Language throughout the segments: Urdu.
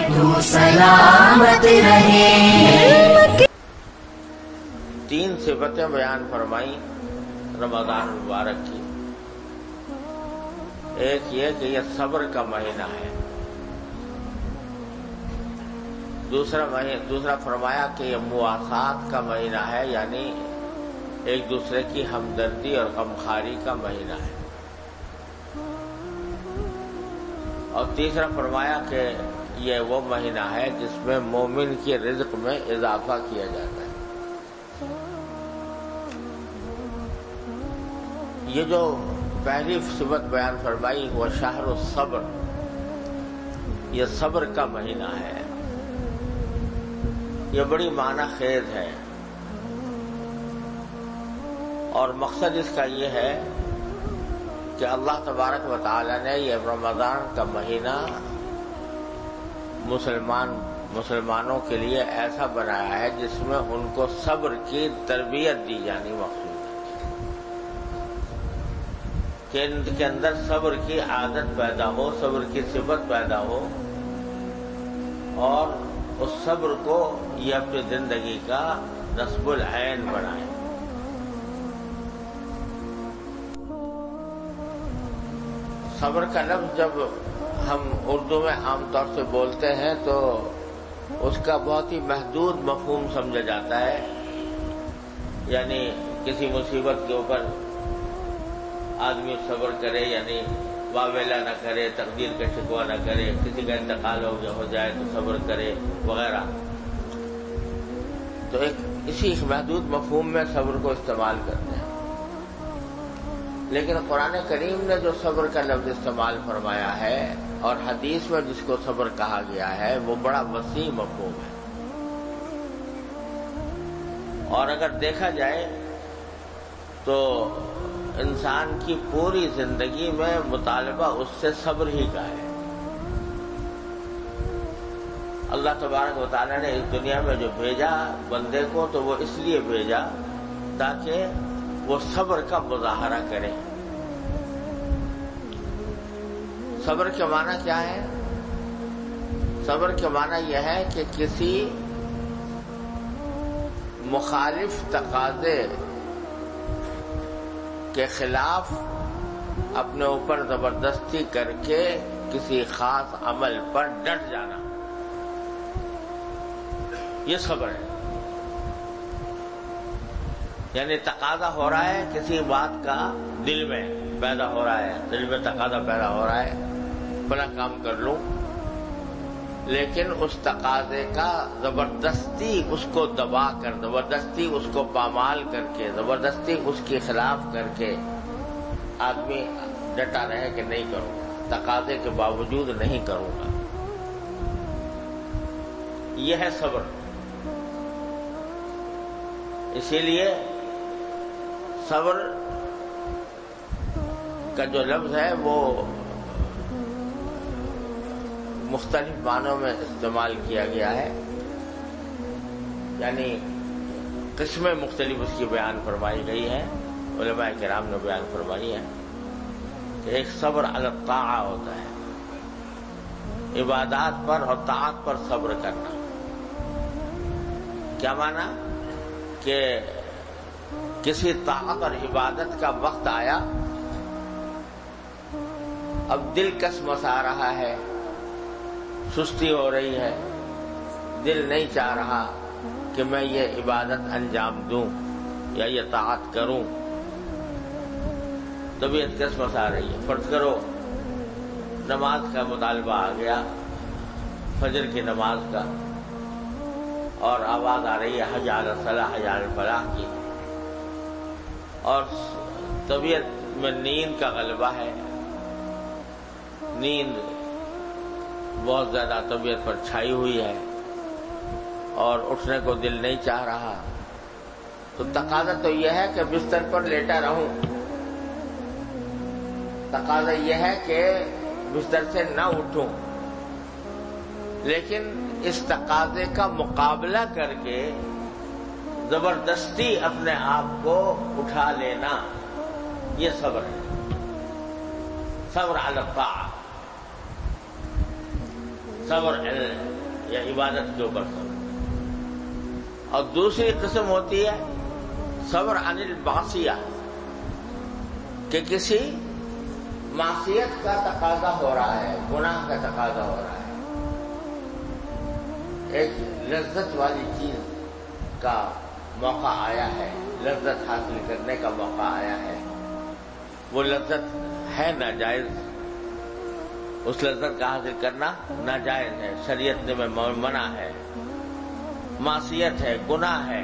تو سلامت رہے۔ 3 صفتیں بیان فرمائی رمضان مبارک کی۔ ایک یہ کہ یہ صبر کا مہینہ ہے، دوسرا فرمایا کہ یہ مواسات کا مہینہ ہے، یعنی ایک دوسرے کی ہمدردی اور غمخواری کا مہینہ ہے، اور تیسرا فرمایا کہ یہ وہ مہینہ ہے جس میں مومن کی رزق میں اضافہ کیا جاتا ہے۔ یہ جو پہلی صفت بیان فرمائی وہ شہر الصبر، یہ صبر کا مہینہ ہے، یہ بڑی معنی خیز ہے، اور مقصد اس کا یہ ہے کہ اللہ تبارک و تعالی نے یہ رمضان کا مہینہ مسلمانوں کے لیے ایسا بنایا ہے جس میں ان کو صبر کی تربیت دی جانی مقصود ہے، کہ ان کے اندر صبر کی عادت پیدا ہو، صبر کی صفت پیدا ہو، اور اس صبر کو یہ اپنی زندگی کا نصب العین بنائے۔ صبر کا لفظ جب ہم اردو میں عام طور سے بولتے ہیں تو اس کا بہت ہی محدود مفہوم سمجھا جاتا ہے، یعنی کسی مصیبت کے اوپر آدمی صبر کرے، یعنی واویلا نہ کرے، تقدیر کا شکوہ نہ کرے، کسی کا انتقال ہو جائے تو صبر کرے وغیرہ۔ تو اسی محدود مفہوم میں صبر کو استعمال کرتے ہیں، لیکن قرآن کریم نے جو صبر کا لفظ استعمال فرمایا ہے اور حدیث میں جس کو صبر کہا گیا ہے وہ بڑا وسیع مفہوم ہے، اور اگر دیکھا جائے تو انسان کی پوری زندگی میں مطالبہ اس سے صبر ہی کا ہے۔ اللہ تبارک و تعالی نے اس دنیا میں جو بھیجا بندے کو تو وہ اس لیے بھیجا تاکہ وہ صبر کا مظاہرہ کرے۔ صبر کے معنی کیا ہے؟ صبر کے معنی یہ ہے کہ کسی مخالف تقاضے کے خلاف اپنے اوپر زبردستی کر کے کسی خاص عمل پر ڈٹ جانا، یہ صبر ہے۔ یعنی تقاضا ہو رہا ہے کسی بات کا، دل میں پیدا ہو رہا ہے، دل میں تقاضا پیدا ہو رہا ہے فلاں کام کر لوں، لیکن اس تقاضے کا زبردستی اس کو دبا کر، زبردستی اس کو پامال کر کے، زبردستی اس کے خلاف کر کے آدمی ڈٹا رہے کہ نہیں کروں گا، تقاضے کے باوجود نہیں کروں گا، یہ ہے صبر۔ اسی لیے صبر کا جو لفظ ہے وہ مختلف معنوں میں استعمال کیا گیا ہے، یعنی قسمیں مختلف اس کی بیان فرمائی گئی ہیں، علماء کرام نے بیان فرمائی ہے کہ ایک صبر علی الطاعہ ہوتا ہے، عبادات پر اور طاعت پر صبر کرنا۔ کیا معنی؟ کہ کسی طاعت اور عبادت کا وقت آیا، اب دل کس آ رہا ہے، سستی ہو رہی ہے، دل نہیں چاہ رہا کہ میں یہ عبادت انجام دوں یا یہ طاعت کروں، طبیعت کس آ رہی ہے۔ فرض کرو نماز کا مطالبہ آ گیا، فجر کی نماز کا، اور آواز آ رہی ہے حی علی الصلاح حی علی الفلاح کی، اور طبیعت میں نیند کا غلبہ ہے، نیند بہت زیادہ طبیعت پر چھائی ہوئی ہے اور اٹھنے کو دل نہیں چاہ رہا، تو تقاضا تو یہ ہے کہ بستر پر لیٹا رہوں، تقاضا یہ ہے کہ بستر سے نہ اٹھوں، لیکن اس تقاضے کا مقابلہ کر کے زبردستی اپنے آپ کو اٹھا لینا، یہ صبر ہے، صبر علی الطاعہ، صبر یا عبادت کے اوپر صبر، اور دوسری قسم ہوتی ہے صبر عن المعصیہ، کہ کسی معصیت کا تقاضا ہو رہا ہے، گناہ کا تقاضا ہو رہا ہے، ایک لذت والی چیز کا موقع آیا ہے، لذت حاصل کرنے کا موقع آیا ہے، وہ لذت ہے ناجائز، اس لذت کا حاصل کرنا ناجائز ہے، شریعت میں منع ہے، معصیت ہے، گناہ ہے،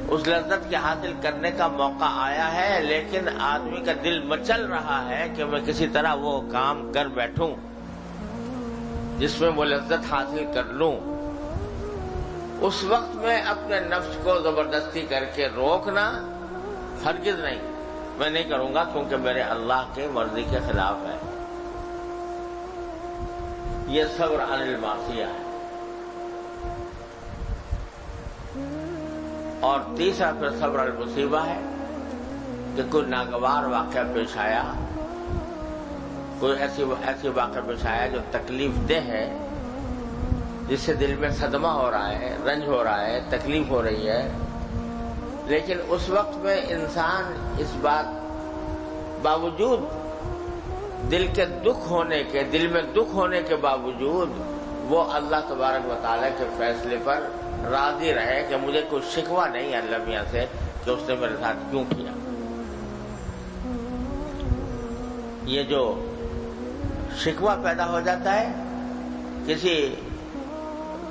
اس لذت کے حاصل کرنے کا موقع آیا ہے، لیکن آدمی کا دل مچل رہا ہے کہ میں کسی طرح وہ کام کر بیٹھوں جس میں وہ لذت حاصل کر لوں۔ اس وقت میں اپنے نفس کو زبردستی کر کے روکنا ہرگز نہیں، میں نہیں کروں گا کیونکہ میرے اللہ کی مرضی کے خلاف ہے، یہ صبر عن المعصیہ ہے۔ اور تیسرا پھر صبر المصیبہ ہے کہ کوئی ناگوار واقعہ پیش آیا، کوئی ایسی واقعہ پیش آیا جو تکلیف دہ ہے، جس سے دل میں صدمہ ہو رہا ہے، رنج ہو رہا ہے، تکلیف ہو رہی ہے، لیکن اس وقت میں انسان اس بات باوجود دل میں دکھ ہونے کے باوجود وہ اللہ تبارک و تعالیٰ کے فیصلے پر راضی رہے کہ مجھے کوئی شکوہ نہیں ہے اللہ میاں سے کہ اس نے میرے ساتھ کیوں کیا۔ یہ جو شکوہ پیدا ہو جاتا ہے کسی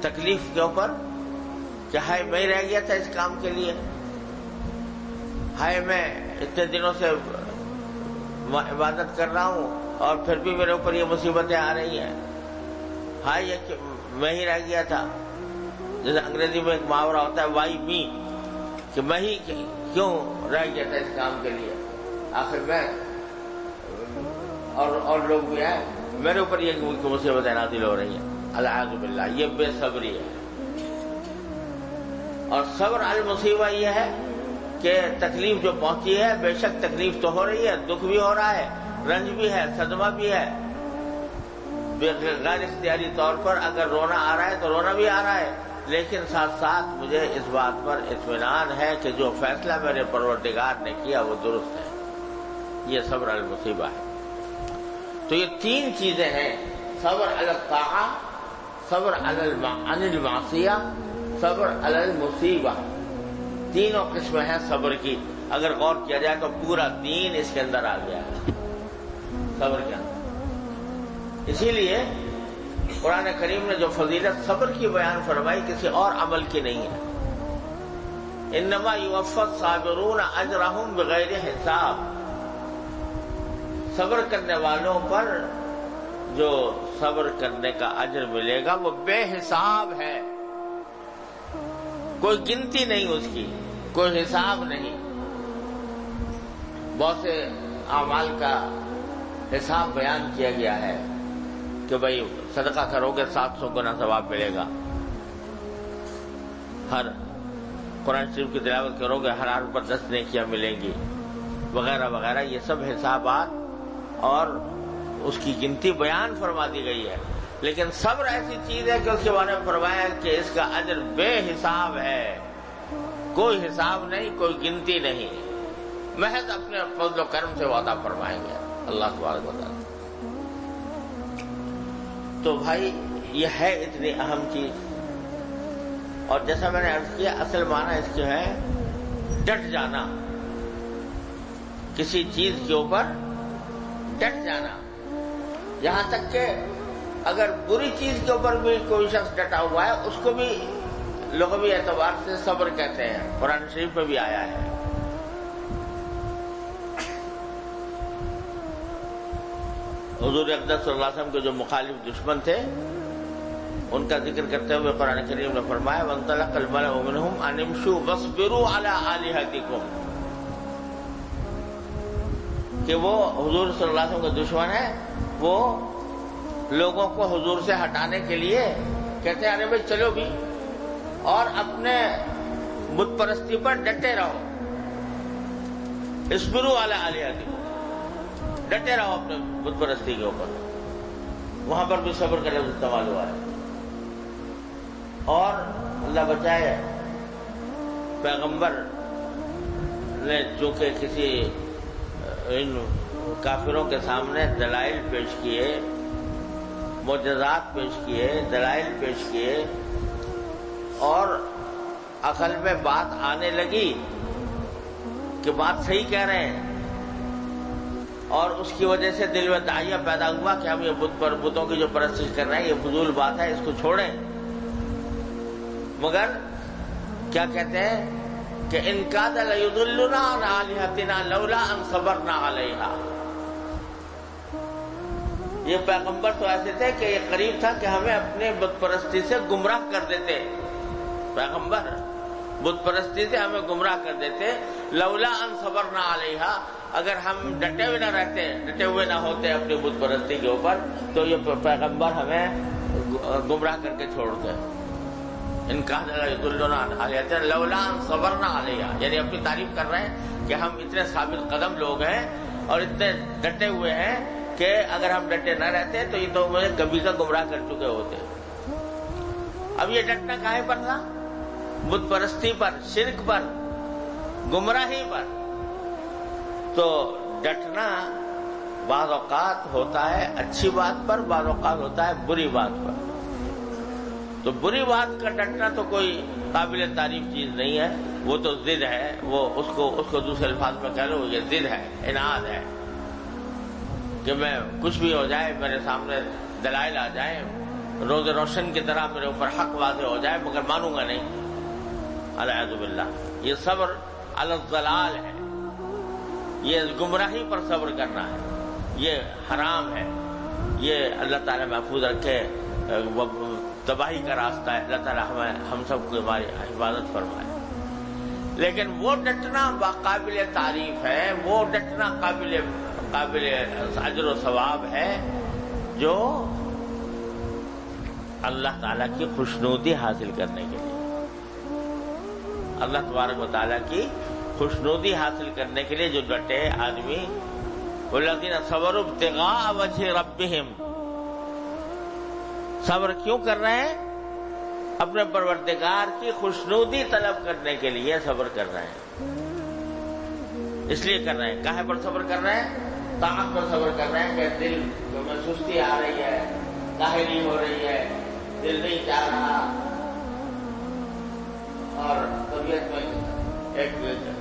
تکلیف کے اوپر کہ ہائے میں رہ گیا تھا اس کام کے لیے، ہائے میں اتنے دنوں سے عبادت کر رہا ہوں اور پھر بھی میرے اوپر یہ مصیبتیں آ رہی ہیں، ہائے یہ میں ہی رہ گیا تھا۔ جیسے انگریزی میں ایک محاورہ ہوتا ہے وائی می، کہ میں ہی کیوں رہ گیا تھا اس کام کے لیے، آخر میں اور لوگ بھی ہیں، میرے اوپر یہ مصیبتیں نازل ہو رہی ہیں، اعوذ باللہ، یہ بے صبری ہے۔ اور صبر علی المصیبہ یہ ہے کہ تکلیف جو پہنچی ہے، بے شک تکلیف تو ہو رہی ہے، دکھ بھی ہو رہا ہے، رنج بھی ہے، صدمہ بھی ہے، غیر اختیاری طور پر اگر رونا آ رہا ہے تو رونا بھی آ رہا ہے، لیکن ساتھ ساتھ مجھے اس بات پر اطمینان ہے کہ جو فیصلہ میرے پروردگار نے کیا وہ درست ہے، یہ صبر علی المصیبہ ہے۔ تو یہ تین چیزیں ہیں، صبر علی الطاعہ، صبر عن المعصیہ، صبر علی المصیبہ، تینوں قسمیں ہیں صبر کی۔ اگر غور کیا جائے تو پورا دین اس کے اندر آ گیا ہے صبر کے اندر۔ اسی لیے قرآن کریم نے جو فضیلت صبر کی بیان فرمائی کسی اور عمل کی نہیں ہے، انما یوفی الصابرون اجرہم بغیر حساب، صبر کرنے والوں پر جو صبر کرنے کا اجر ملے گا وہ بے حساب ہے، کوئی گنتی نہیں اس کی، کوئی حساب نہیں۔ بہت سے اعمال کا حساب بیان کیا گیا ہے کہ بھئی صدقہ کرو گے 700 گنا ثواب ملے گا، ہر قرآن شریف کی تلاوت کرو گے ہر حرف پر 10 نیکیاں ملیں گی، وغیرہ وغیرہ، یہ سب حسابات اور اس کی گنتی بیان فرما دی گئی ہے۔ لیکن صبر ایسی چیز ہے کہ اس کے بارے میں فرمایا کہ اس کا اجر بے حساب ہے، کوئی حساب نہیں، کوئی گنتی نہیں، محض اپنے فضل و کرم سے وعدہ فرمائیں گے اللہ تبارک و تعالیٰ۔ تو بھائی یہ ہے اتنی اہم چیز، اور جیسا میں نے عرض کیا اصل معنی اس کے ہے ڈٹ جانا، کسی چیز کے اوپر ڈٹ جانا، یہاں تک کہ اگر بری چیز کے اوپر بھی کوئی شخص ڈٹا ہوا ہے اس کو بھی لغوی اعتبار سے صبر کہتے ہیں، قرآن شریف میں بھی آیا ہے۔ حضور اقدس صلی اللہ علیہ وسلم کے جو مخالف دشمن تھے ان کا ذکر کرتے ہوئے قرآن کریم نے فرمایا وَانطَلَقَ الْمَلَأُ مِنْهُمْ أَنِ امْشُوا وَاصْبِرُوا عَلَىٰ آلِهَتِكُمْ، کہ وہ حضور صلی اللہ علیہ وسلم کا دشمن ہے، وہ لوگوں کو حضور سے ہٹانے کے لیے کہتے ہیں ارے بھائی چلو بھی اور اپنے بت پرستی پر ڈٹے رہو، اصبروا علی آلہتکم، ڈٹے رہو اپنے بت پرستی کے اوپر، وہاں پر بھی صبر کا لفظ استعمال ہوا ہے۔ اور اللہ بچائے پیغمبر نے چونکہ کسی ان کافروں کے سامنے دلائل پیش کیے، معجزات پیش کیے، دلائل پیش کیے، اور عقل میں بات آنے لگی کہ بات صحیح کہہ رہے ہیں، اور اس کی وجہ سے دل میں داعیہ پیدا ہوا کہ ہم یہ بتوں کی جو پرستش کر رہے ہیں یہ فضول بات ہے، اس کو چھوڑیں۔ مگر کیا کہتے ہیں کہ ان کاد لیضلنا عن آلہتنا لولا ان صبرنا علیہا۔ یہ پیغمبر تو ایسے تھے کہ یہ قریب تھا کہ ہمیں اپنے بت پرستی سے گمراہ کر دیتے، پیغمبر بت پرستی سے ہمیں گمراہ کر دیتے، لولا ان صبرنا علیہا، اگر ہم ڈٹے ہوئے نہ رہتے، ڈٹے ہوئے نہ ہوتے اپنی بت پرستی کے اوپر، تو یہ پیغمبر ہمیں گمراہ کر کے چھوڑتے۔ ان کا لولا ان صبرنا علیہا، یعنی اپنی تعریف کر رہے ہیں کہ ہم اتنے ثابت قدم لوگ ہیں اور اتنے ڈٹے ہوئے ہیں کہ اگر ہم ڈٹے نہ رہتے تو یہ تو مجھے کبھی کا گمراہ کر چکے ہوتے۔ اب یہ ڈٹنا کاہے پر تھا؟ بت پرستی پر، شرک پر، گمراہی پر۔ تو ڈٹنا بعض اوقات ہوتا ہے اچھی بات پر، بعض اوقات ہوتا ہے بری بات پر۔ تو بری بات کا ڈٹنا تو کوئی قابل تعریف چیز نہیں ہے، وہ تو ضد ہے، وہ اس کو دوسرے الفاظ میں کہہ لو یہ ضد ہے، اناد ہے، کہ میں کچھ بھی ہو جائے، میرے سامنے دلائل آ جائیں، روز روشن کی طرح میرے اوپر حق واضح ہو جائے، مگر مانوں گا نہیں، العیاذ باللہ۔ یہ صبر علی الضلال ہے، یہ گمراہی پر صبر کرنا ہے، یہ حرام ہے، یہ اللہ تعالیٰ محفوظ رکھے، تباہی کا راستہ ہے۔ اللہ تعالیٰ ہم سب کو ہماری حفاظت فرمائے۔ لیکن وہ ڈٹنا قابل تعریف ہے، وہ ڈٹنا قابل اجر و ثواب ہے جو اللہ تعالیٰ کی خوشنودی حاصل کرنے کے لیے، اللہ تبارک و تعالیٰ کی خوشنودی حاصل کرنے کے لیے جو ڈٹے آدمی، والذین صبروا ابتغاء وجہ ربہم، صبر کیوں کر رہے ہیں؟ اپنے پروردگار کی خوشنودی طلب کرنے کے لیے صبر کر رہے ہیں، اس لیے کر رہے ہیں۔ کاہے پر صبر کر رہے ہیں؟ طاعت پر صبر کر رہے ہیں کہ دل میں سستی آ رہی ہے، کاہلی ہو رہی ہے، دل نہیں چاہ رہا، اور طبیعت میں ایک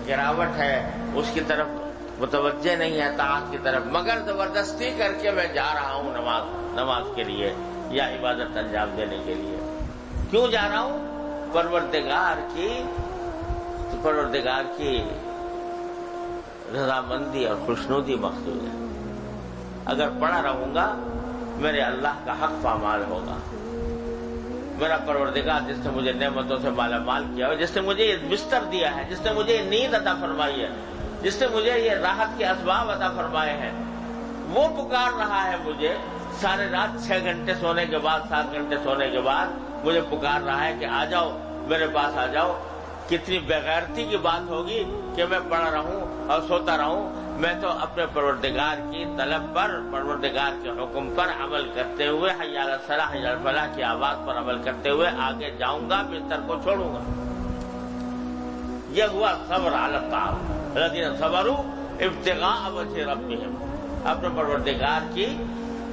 گراوٹ ہے، اس کی طرف متوجہ نہیں ہے، طاعت کی طرف، مگر زبردستی کر کے میں جا رہا ہوں نماز کے لیے یا عبادت انجام دینے کے لیے۔ کیوں جا رہا ہوں؟ پروردگار کی رضامندی اور خوشنودی مقصود ہے۔ اگر پڑا رہوں گا میرے اللہ کا حق پامال ہوگا۔ میرا پروردگار جس نے مجھے نعمتوں سے مالا مال کیا ہے، جس نے مجھے یہ بستر دیا ہے، جس نے مجھے یہ نیند عطا فرمائی ہے، جس نے مجھے یہ راحت کے اسباب عطا فرمائے ہیں، وہ پکار رہا ہے مجھے سارے رات 6 گھنٹے سونے کے بعد، 7 گھنٹے سونے کے بعد مجھے پکار رہا ہے کہ آ جاؤ میرے پاس آ جاؤ۔ کتنی بےغیرتی کی بات ہوگی کہ میں پڑا رہوں اور سوتا رہوں۔ میں تو اپنے پروردگار کی طلب پر، پروردگار کے حکم پر عمل کرتے ہوئے، حی علی الصلاح حی علی الفلاح کی آواز پر عمل کرتے ہوئے آگے جاؤں گا، بستر کو چھوڑوں گا۔ یہ ہوا صبر علی الطاعۃ، الذین صبروا ابتغاء وجہ ربہم، اپنے پروردگار کی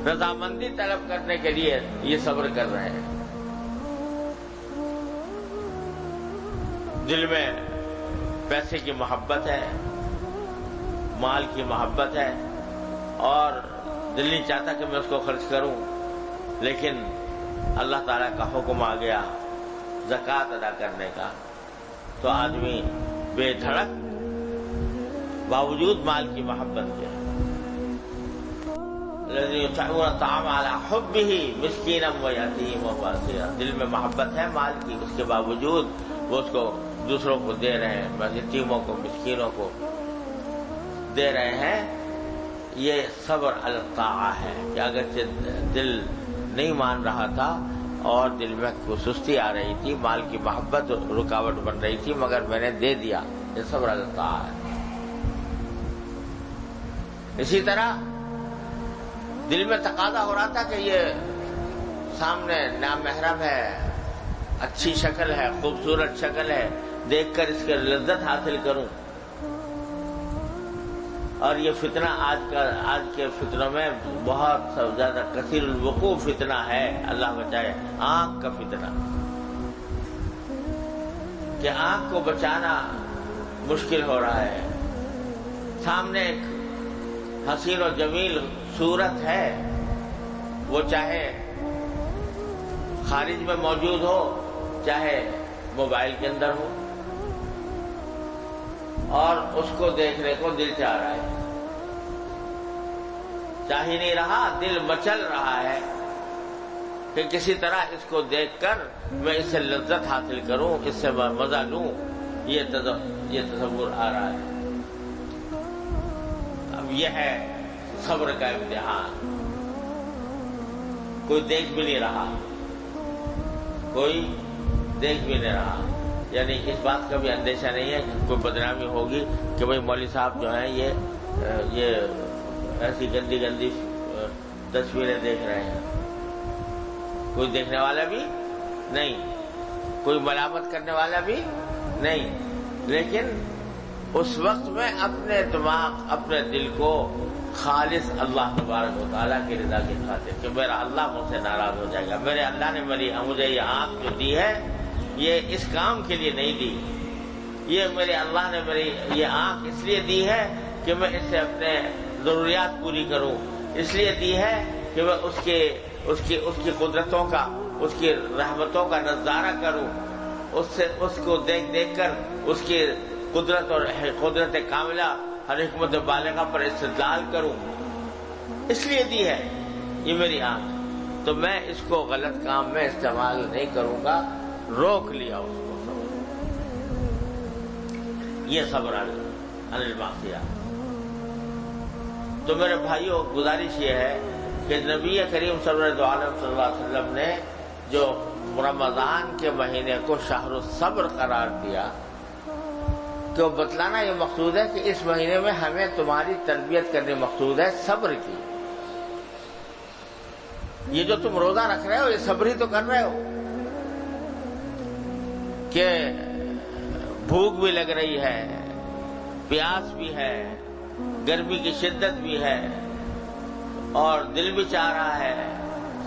رضامندی طلب کرنے کے لیے یہ صبر کر رہے ہیں۔ دل میں پیسے کی محبت ہے، مال کی محبت ہے، اور دل نہیں چاہتا کہ میں اس کو خرچ کروں، لیکن اللہ تعالیٰ کا حکم آ گیا زکوٰۃ ادا کرنے کا، تو آدمی بے دھڑک باوجود مال کی محبت کے الذین یطعمون الطعام علی حبہ مسکینا ویتیما واسیرا، دل میں محبت ہے مال کی، اس کے باوجود وہ اس کو دوسروں کو دے رہے ہیں، یتیموں کو، مسکینوں کو دے رہے ہیں۔ یہ صبر علی الطاعہ ہے کہ اگرچہ دل نہیں مان رہا تھا اور دل میں سستی آ رہی تھی، مال کی محبت رکاوٹ بن رہی تھی، مگر میں نے دے دیا، یہ صبر علی الطاعہ ہے۔ اسی طرح دل میں تقاضا ہو رہا تھا کہ یہ سامنے نامحرم ہے، اچھی شکل ہے، خوبصورت شکل ہے، دیکھ کر اس کی لذت حاصل کروں. اور یہ فتنہ آج کے فتنوں میں بہت زیادہ کثیر الوقوع فتنہ ہے، اللہ بچائے، آنکھ کا فتنہ، کہ آنکھ کو بچانا مشکل ہو رہا ہے. سامنے ایک حسین و جمیل صورت ہے، وہ چاہے خارج میں موجود ہو چاہے موبائل کے اندر ہو، اور اس کو دیکھنے کو دل چاہ رہا ہے، چاہ ہی نہیں رہا، دل مچل رہا ہے کہ کسی طرح اس کو دیکھ کر میں اس سے لذت حاصل کروں، اس سے مزہ لوں. یہ تصور آ رہا ہے. اب یہ ہے صبر کا امتحان. کوئی دیکھ بھی نہیں رہا، کوئی دیکھ بھی نہیں رہا. یعنی اس بات کا بھی اندیشہ نہیں ہے کہ کوئی بدنامی ہوگی کہ بھئی مولوی صاحب جو ہیں یہ ایسی گندی گندی تصویریں دیکھ رہے ہیں. کوئی دیکھنے والا بھی نہیں، کوئی ملامت کرنے والا بھی نہیں. لیکن اس وقت میں اپنے دماغ، اپنے دل کو خالص اللہ تبارک و تعالیٰ کی رضا کی خاطر، کہ میرا اللہ مجھ سے ناراض ہو جائے گا، میرے اللہ نے مجھے یہ آنکھ جو دی ہے یہ اس کام کے لیے نہیں دی، یہ میرے اللہ نے میری یہ آنکھ اس لیے دی ہے کہ میں اس سے اپنے ضروریات پوری کروں، اس لیے دی ہے کہ میں اس کی قدرتوں کا، اس کی رحمتوں کا نظارہ کروں، اس کو دیکھ کر اس کی قدرت اور قدرت کاملہ ہر حکمت بالغہ پر استدلال کروں. اس لیے دی ہے یہ میری آنکھ، تو میں اس کو غلط کام میں استعمال نہیں کروں گا. روک لیا اس کو. یہ صبر عن المعصیہ. تو میرے بھائیوں، گزارش یہ ہے کہ نبی کریم صلی اللہ علیہ وسلم نے جو رمضان کے مہینے کو شہر الصبر قرار دیا، کہ وہ بتلانا یہ مقصود ہے کہ اس مہینے میں ہمیں تمہاری تربیت کرنے مقصود ہے صبر کی. یہ جو تم روزہ رکھ رہے ہو یہ صبر ہی تو کر رہے ہو، کہ بھوک بھی لگ رہی ہے، پیاس بھی ہے، گرمی کی شدت بھی ہے، اور دل بھی چاہ رہا ہے.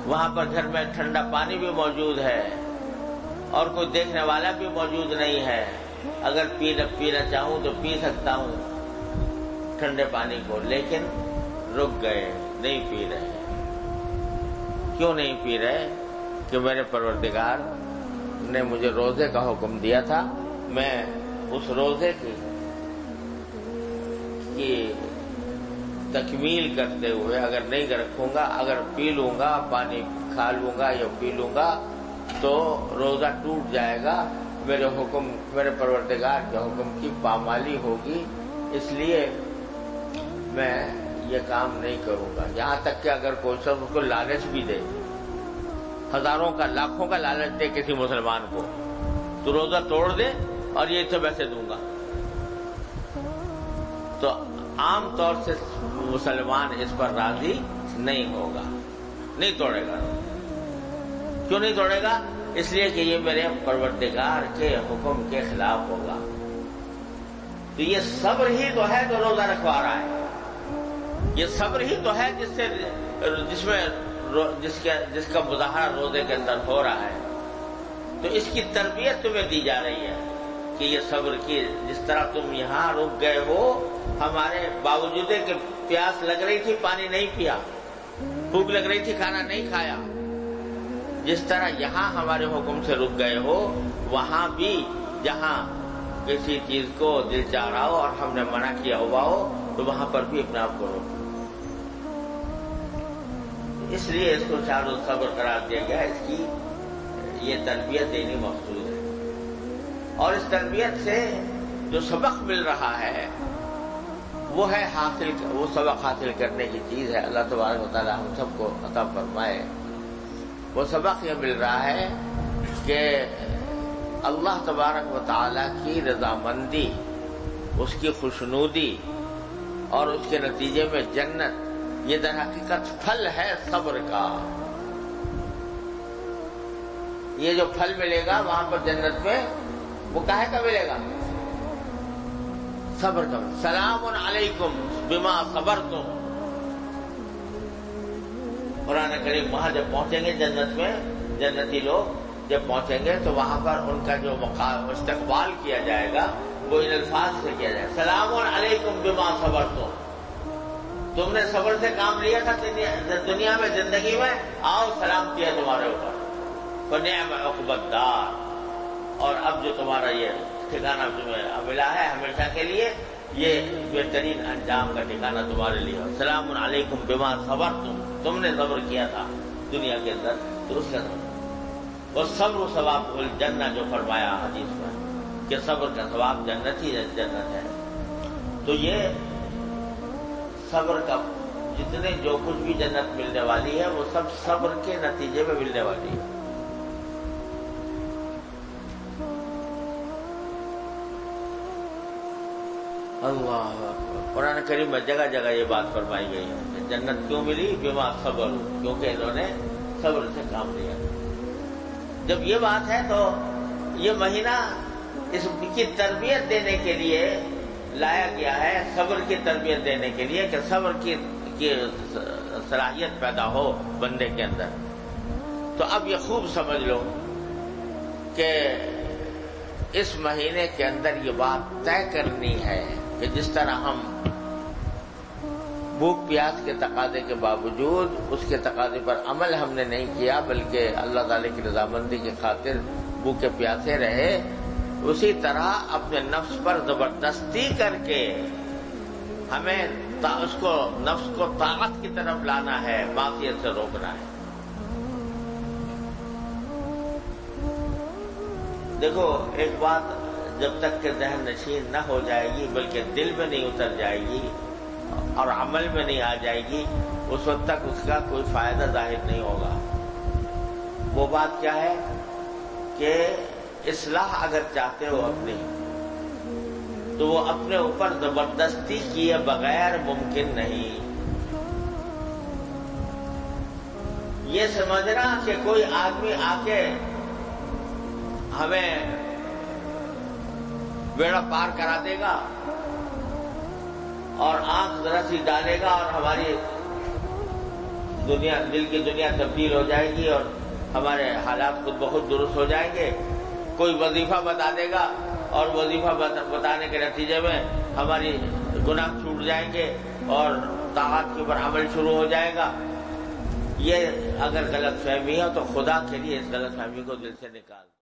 وہاں پر گھر میں ٹھنڈا پانی بھی موجود ہے، اور کوئی دیکھنے والا بھی موجود نہیں ہے. اگر پینا چاہوں تو پی سکتا ہوں ٹھنڈے پانی کو، لیکن رک گئے، نہیں پی رہے. کیوں نہیں پی رہے؟ کہ میرے پروردگار نے مجھے روزے کا حکم دیا تھا، میں اس روزے کی تکمیل کرتے ہوئے اگر نہیں رکھوں گا، اگر پی لوں گا، پانی کھا لوں گا یا پی لوں گا تو روزہ ٹوٹ جائے گا، میرے پروردگار کے حکم کی پامالی ہوگی. اس لیے میں یہ کام نہیں کروں گا. یہاں تک کہ اگر کوئی شخص اس کو لالچ بھی دے، ہزاروں کا لاکھوں کا لالچ دے کسی مسلمان کو، تو روزہ توڑ دے اور یہ تو ویسے دوں گا، تو عام طور سے مسلمان اس پر راضی نہیں ہوگا، نہیں توڑے گا. کیوں نہیں توڑے گا؟ اس لیے کہ یہ میرے پروردگار کے حکم کے خلاف ہوگا. تو یہ صبر ہی تو ہے جو روزہ رکھوا رہا ہے. یہ صبر ہی تو ہے جس کا مظاہرہ روزے کے اندر ہو رہا ہے. تو اس کی تربیت تمہیں دی جا رہی ہے کہ یہ صبر کی، جس طرح تم یہاں رک گئے ہو ہمارے باوجود کہ پیاس لگ رہی تھی پانی نہیں پیا، بھوک لگ رہی تھی کھانا نہیں کھایا، جس طرح یہاں ہمارے حکم سے رک گئے ہو، وہاں بھی جہاں کسی چیز کو دل چاہ رہا ہو اور ہم نے منع کیا ہوا ہو تو وہاں پر بھی اپنے آپ کو روکو. اس لیے اس کو شہر الصبر قرار دیا گیا. اس کی یہ تربیت دینی مقصود ہے، اور اس تربیت سے جو سبق مل رہا ہے وہ ہے وہ سبق حاصل کرنے کی چیز ہے. اللہ تبارک و تعالی ہم سب کو عطا فرمائے. وہ سبق یہ مل رہا ہے کہ اللہ تبارک و تعالی کی رضامندی، اس کی خوشنودی اور اس کے نتیجے میں جنت، یہ در حقیقت پھل ہے صبر کا. یہ جو پھل ملے گا وہاں پر جنت میں وہ کاہے کا ملے گا؟ صبر کا. سلام علیکم بما صبرتم. قرآن کریم وہاں جب پہنچیں گے جنت میں، جنتی لوگ جب پہنچیں گے تو وہاں پر ان کا جو استقبال کیا جائے گا وہ ان الفاظ سے کیا جائے گا. سلام علیکم بما صبرتم. تم نے صبر سے کام لیا تھا دنیا میں، زندگی میں، آؤ سلام کیا تمہارے اوپر. فنعم عقبی الدار. اور اب جو تمہارا یہ ٹھکانہ تمہیں ملا ہے ہمیشہ کے لیے، یہ بہترین انجام کا ٹھکانہ تمہارے لیے. سلام علیکم بما صبرتم. تم نے صبر کیا تھا دنیا کے اندر تو اس کا وہ صبر و ثواب الجنہ جو فرمایا حدیث میں کہ صبر کا ثواب جنت ہی جنت ہے. تو یہ صبر کا جتنے جو کچھ بھی جنت ملنے والی ہے وہ سب صبر کے نتیجے میں ملنے والی ہے. اللہ اکبر. قرآن کریم میں جگہ جگہ یہ بات فرمائی گئی ہے کہ جنت کیوں ملی؟ بما صبر، کیونکہ انہوں نے صبر سے کام لیا. جب یہ بات ہے تو یہ مہینہ اس کی تربیت دینے کے لیے لایا گیا ہے، صبر کی تربیت دینے کے لیے کہ صبر کی صلاحیت پیدا ہو بندے کے اندر. تو اب یہ خوب سمجھ لو کہ اس مہینے کے اندر یہ بات طے کرنی ہے کہ جس طرح ہم بھوک پیاس کے تقاضے کے باوجود اس کے تقاضے پر عمل ہم نے نہیں کیا بلکہ اللہ تعالی کی رضامندی کی خاطر بھوکے پیاسے رہے، اسی طرح اپنے نفس پر زبردستی کر کے ہمیں اس کو نفس کو طاقت کی طرف لانا ہے، معصیت سے روکنا ہے. دیکھو ایک بات جب تک کہ ذہن نشین نہ ہو جائے گی بلکہ دل میں نہیں اتر جائے گی اور عمل میں نہیں آ جائے گی، اس وقت تک اس کا کوئی فائدہ ظاہر نہیں ہوگا. وہ بات کیا ہے کہ اصلاح اگر چاہتے ہو اپنی تو وہ اپنے اوپر زبردستی کیے بغیر ممکن نہیں. یہ سمجھنا کہ کوئی آدمی آ کے ہمیں بیڑا پار کرا دے گا اور آنکھ ذرا سی ڈالے گا اور ہماری دنیا، دل کی دنیا تبدیل ہو جائے گی اور ہمارے حالات خود بخود درست ہو جائیں گے. کوئی وظیفہ بتا دے گا اور وظیفہ بتانے کے نتیجے میں ہماری گناہ چھوٹ جائیں گے اور طاعات کے اوپر عمل شروع ہو جائے گا. یہ اگر غلط فہمی ہے تو خدا کے لیے اس غلط فہمی کو دل سے نکال